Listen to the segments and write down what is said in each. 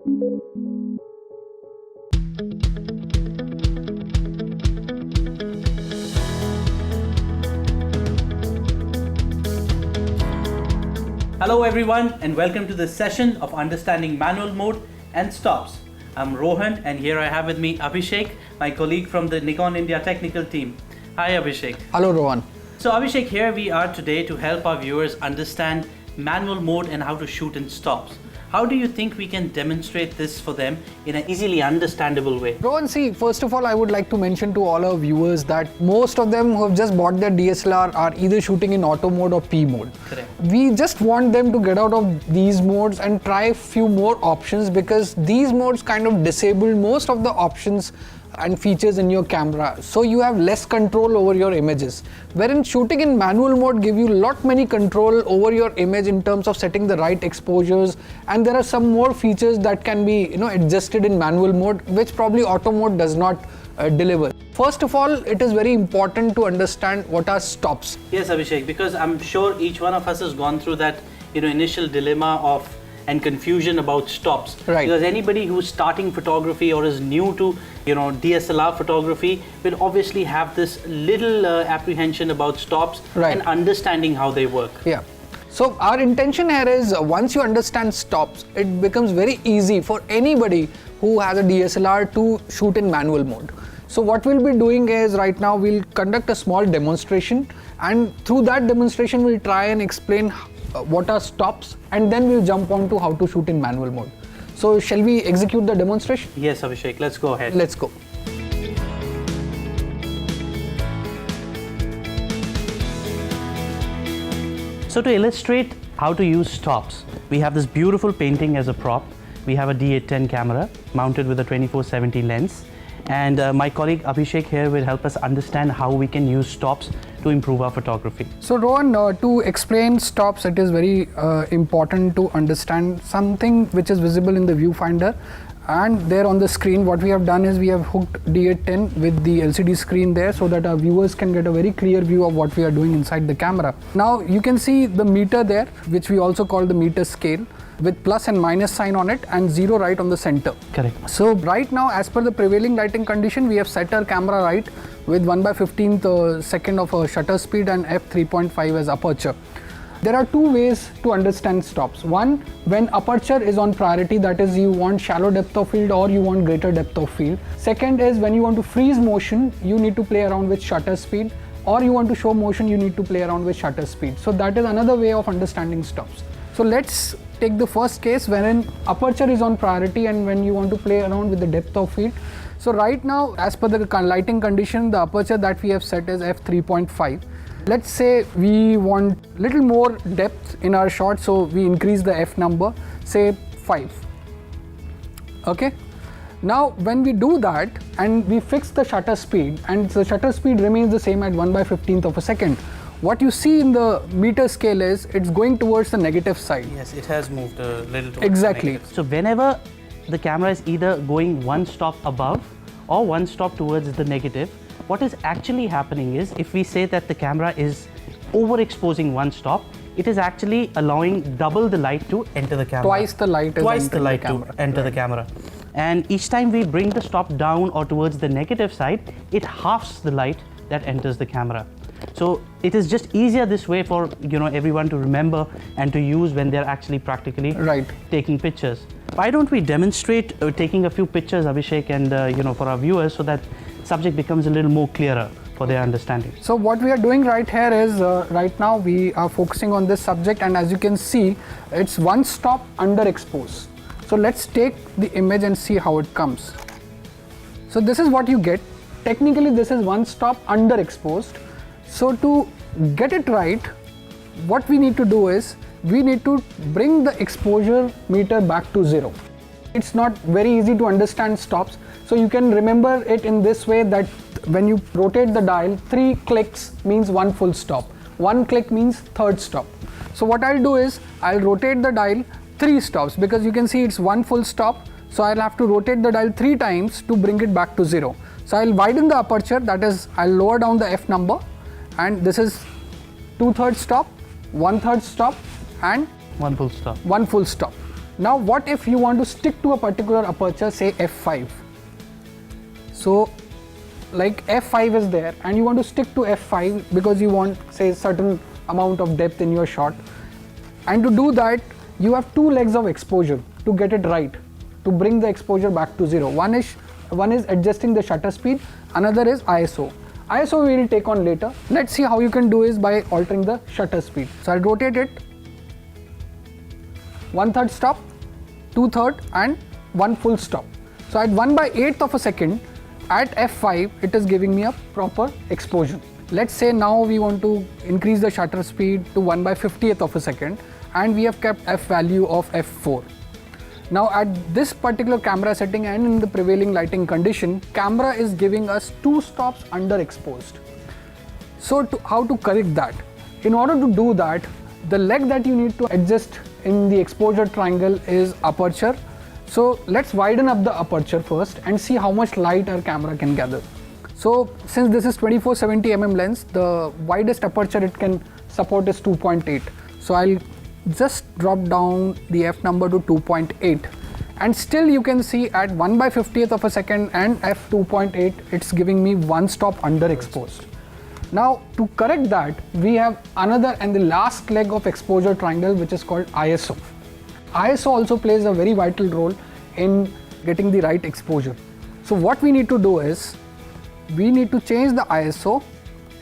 Hello everyone and welcome to this session of understanding manual mode and stops. I'm Rohan and here I have with me Abhishek, my colleague from the Nikon India technical team. Hi Abhishek. Hello Rohan. So Abhishek, here we are today to help our viewers understand manual mode and how to shoot in stops. How do you think we can demonstrate this for them in an easily understandable way? Rohan, see, first of all, I would like to mention to all our viewers that most of them who have just bought their DSLR are either shooting in auto mode or P mode. Correct. We just want them to get out of these modes and try a few more options, because these modes kind of disable most of the options and features in your camera, so you have less control over your images, wherein shooting in manual mode give you many control over your image in terms of setting the right exposures, and there are some more features that can be adjusted in manual mode, which probably auto mode does not deliver. First of all, it is very important to understand what are stops. Yes Abhishek, because I'm sure each one of us has gone through that initial dilemma of and confusion about stops. Right. Because anybody who's starting photography or is new to DSLR photography will obviously have this little apprehension about stops. Right. And understanding how they work. Yeah. So our intention here is once you understand stops, it becomes very easy for anybody who has a DSLR to shoot in manual mode. So what we'll be doing is right now we'll conduct a small demonstration, and through that demonstration we'll try and explain what are stops, and then we'll jump on to how to shoot in manual mode. So shall we execute the demonstration? Yes Abhishek, let's go ahead. Let's go. So to illustrate how to use stops, we have this beautiful painting as a prop. We have a D810 camera mounted with a 24-70 lens, and my colleague Abhishek here will help us understand how we can use stops to improve our photography. So Rohan, to explain stops, it is very important to understand something which is visible in the viewfinder, and there on the screen what we have done is we have hooked D810 with the LCD screen there, so that our viewers can get a very clear view of what we are doing inside the camera. Now you can see the meter there, which we also call the meter scale, with plus and minus sign on it and 0 right on the center. Correct. So right now, as per the prevailing lighting condition, we have set our camera right with 1/15th second of shutter speed and f3.5 as aperture. There are two ways to understand stops. One, when aperture is on priority, that is you want shallow depth of field or you want greater depth of field. Second is when you want to freeze motion, you need to play around with shutter speed, or you want to show motion, you need to play around with shutter speed. So that is another way of understanding stops. So let's take the first case wherein aperture is on priority and when you want to play around with the depth of field. So right now, as per the lighting condition, the aperture that we have set is f3.5. Let's say we want little more depth in our shot, so we increase the f number, say 5. Okay. Now when we do that and we fix the shutter speed, and the shutter speed remains the same at 1/15th of a second, what you see in the meter scale is it's going towards the negative side. Yes, it has moved a little towards Exactly. negative. So whenever the camera is either going one stop above or one stop towards the negative, what is actually happening is, if we say that the camera is overexposing one stop, it is actually allowing double the light to enter the camera. Twice the light is Twice the entering light the camera. to enter the camera. And each time we bring the stop down or towards the negative side, it halves the light that enters the camera. So it is just easier this way for everyone to remember and to use when they're actually practically taking pictures. Why don't we demonstrate taking a few pictures, Abhishek, and for our viewers, so that subject becomes a little more clearer for their understanding. So what we are doing right here is right now we are focusing on this subject, and as you can see, it's one stop underexposed. So let's take the image and see how it comes. So this is what you get. Technically this is one stop underexposed. So to get it right, what we need to do is we need to bring the exposure meter back to 0. It's not very easy to understand stops, so you can remember it in this way, that when you rotate the dial, 3 clicks means one full stop, 1 click means third stop. So what I'll do is I'll rotate the dial 3 stops, because you can see it's one full stop, so I'll have to rotate the dial 3 times to bring it back to 0. So I'll widen the aperture, that is I'll lower down the f number, and this is 2/3 stop, 1/3 stop and one full stop. One full stop. Now what if you want to stick to a particular aperture, say f5. So like f5 is there and you want to stick to f5 because you want, say, certain amount of depth in your shot. And to do that, you have two legs of exposure to get it right, to bring the exposure back to 0. One is adjusting the shutter speed, another is ISO. ISO we will take on later. Let's see how you can do is by altering the shutter speed. So I'll rotate it 1/3 stop, 2/3 and 1 full stop. So at 1/8 of a second at f5 it is giving me a proper exposure. Let's say now we want to increase the shutter speed to 1/50th of a second and we have kept f value of f4. Now at this particular camera setting and in the prevailing lighting condition, camera is giving us 2 stops underexposed. So how to correct that? In order to do that, the leg that you need to adjust in the exposure triangle is aperture. So let's widen up the aperture first and see how much light our camera can gather. So since this is 24-70 mm lens, the widest aperture it can support is 2.8. So I'll just drop down the f number to 2.8 and still you can see at 1/50th of a second and f 2.8 it's giving me 1 stop underexposed. Now to correct that, we have another and the last leg of exposure triangle which is called ISO. ISO also plays a very vital role in getting the right exposure. So what we need to do is we need to change the ISO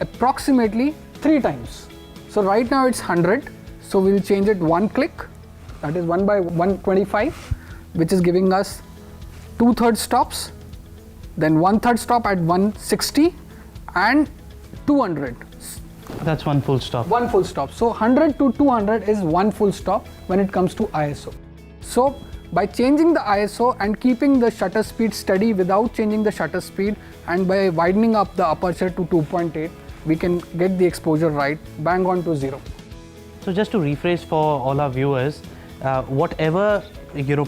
approximately 3 times. So right now it's 100. So we'll change it 1 click, that is 1/125, which is giving us 2/3 stops, then 1/3 stop at 160 and 200. That's 1 full stop. 1 full stop. So 100 to 200 is 1 full stop when it comes to ISO. So by changing the ISO and keeping the shutter speed steady without changing the shutter speed and by widening up the aperture to 2.8, we can get the exposure right, bang on to 0. So just to rephrase for all our viewers, whatever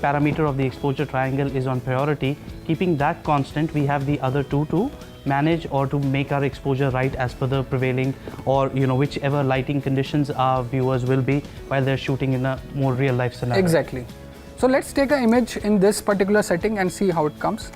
parameter of the exposure triangle is on priority, keeping that constant, we have the other two to manage or to make our exposure right as per the prevailing or whichever lighting conditions our viewers will be while they're shooting in a more real life scenario. Exactly. So let's take an image in this particular setting and see how it comes.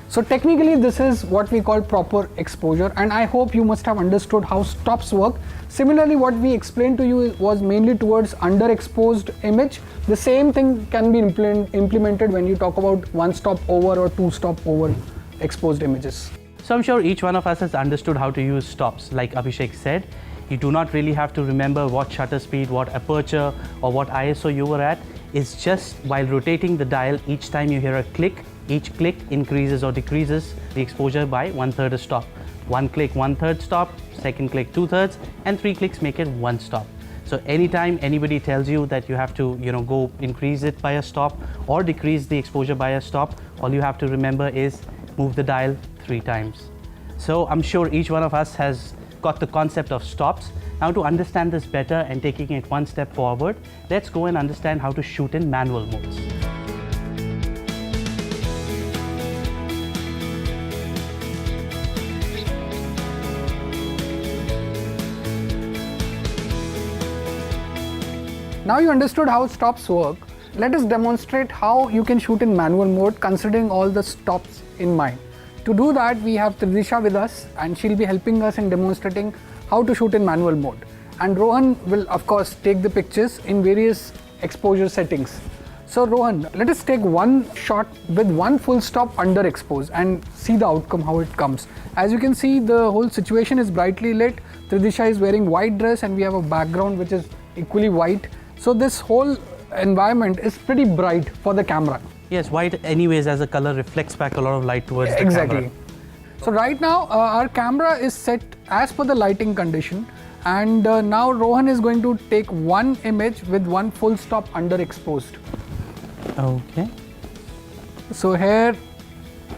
So technically this is what we call proper exposure, and I hope you must have understood how stops work. Similarly, what we explained to you was mainly towards underexposed image. The same thing can be implemented when you talk about 1 stop over or 2 stop over exposed images. So I'm sure each one of us has understood how to use stops. Like Abhishek said, you do not really have to remember what shutter speed, what aperture or what ISO you were at. It's just while rotating the dial, each time you hear a click, each click increases or decreases the exposure by 1/3 a stop. 1 click, 1/3 stop, 2nd click, 2/3, and 3 clicks make it 1 stop. So anytime anybody tells you that you have to go increase it by a stop or decrease the exposure by a stop, all you have to remember is move the dial 3 times. So I'm sure each one of us has got the concept of stops. Now to understand this better and taking it one step forward, let's go and understand how to shoot in manual modes. Now you understood how stops work. Let us demonstrate how you can shoot in manual mode considering all the stops in mind. To do that, we have Tridisha with us and she'll be helping us in demonstrating how to shoot in manual mode. And Rohan will of course take the pictures in various exposure settings. So Rohan, let us take one shot with 1 full stop underexposed and see the outcome, how it comes. As you can see, the whole situation is brightly lit. Tridisha is wearing white dress and we have a background which is equally white. So this whole environment is pretty bright for the camera. Yes, white anyways as a color reflects back a lot of light towards the Exactly. camera. So right now our camera is set as per the lighting condition, and now Rohan is going to take one image with 1 full stop underexposed. Okay. So here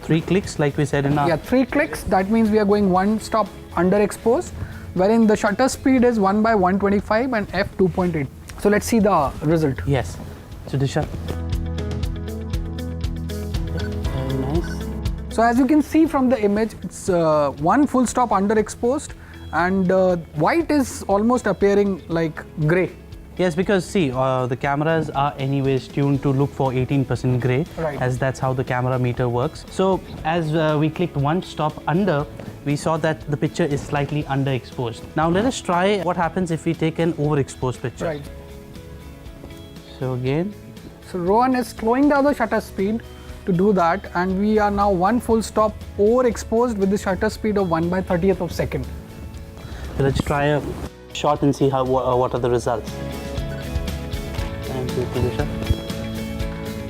3 clicks like we said in our... Yeah, 3 clicks, that means we are going 1 stop underexposed, wherein the shutter speed is 1/125 and f 2.8. So let's see the result. Yes. So Disha. Very nice. So as you can see from the image, it's 1 full stop underexposed and white is almost appearing like grey. Yes, because see, the cameras are anyways tuned to look for 18% gray, Right. as that's how the camera meter works. So as we clicked one stop under, we saw that the picture is slightly underexposed. Now let us try what happens if we take an overexposed picture. Right. So again, So Rohan is slowing down the shutter speed to do that, and we are now one full stop overexposed with the shutter speed of 1/30th of a second. so let's try a shot and see how what are the results. Thank you, Felicia.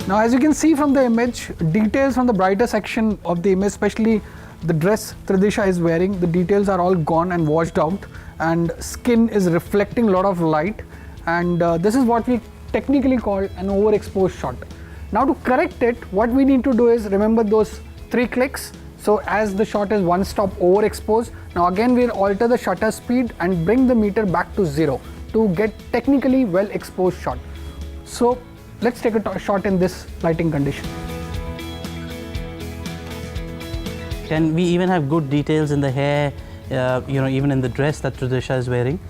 Now, as you can see from the image, details from the brighter section of the image, especially the dress Tridisha is wearing, the details are all gone and washed out, and skin is reflecting a lot of light, and this is what we technically call an overexposed shot. Now to correct it, what we need to do is remember those 3 clicks. So as the shot is one stop overexposed, now again we'll alter the shutter speed and bring the meter back to 0 to get technically well exposed shot. So let's take a shot in this lighting condition. Can we even have good details in the hair, even in the dress that Tridisha is wearing?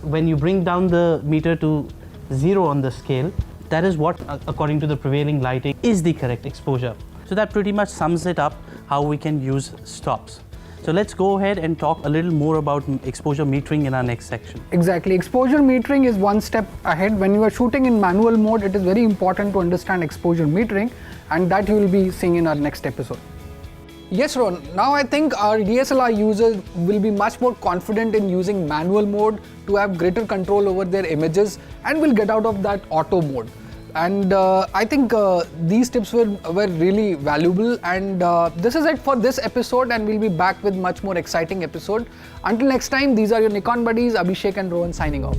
When you bring down the meter to 0 on the scale, that is what, according to the prevailing lighting, is the correct exposure. So that pretty much sums it up how we can use stops. So let's go ahead and talk a little more about exposure metering in our next section. Exactly. Exposure metering is one step ahead. When you are shooting in manual mode, it is very important to understand exposure metering, and that you will be seeing in our next episode. Yes, Ron. Now I think our DSLR users will be much more confident in using manual mode to have greater control over their images, and will get out of that auto mode. And I think these tips were really valuable, and this is it for this episode, and we'll be back with much more exciting episode. Until next time, these are your Nikon buddies Abhishek and Rohan signing off.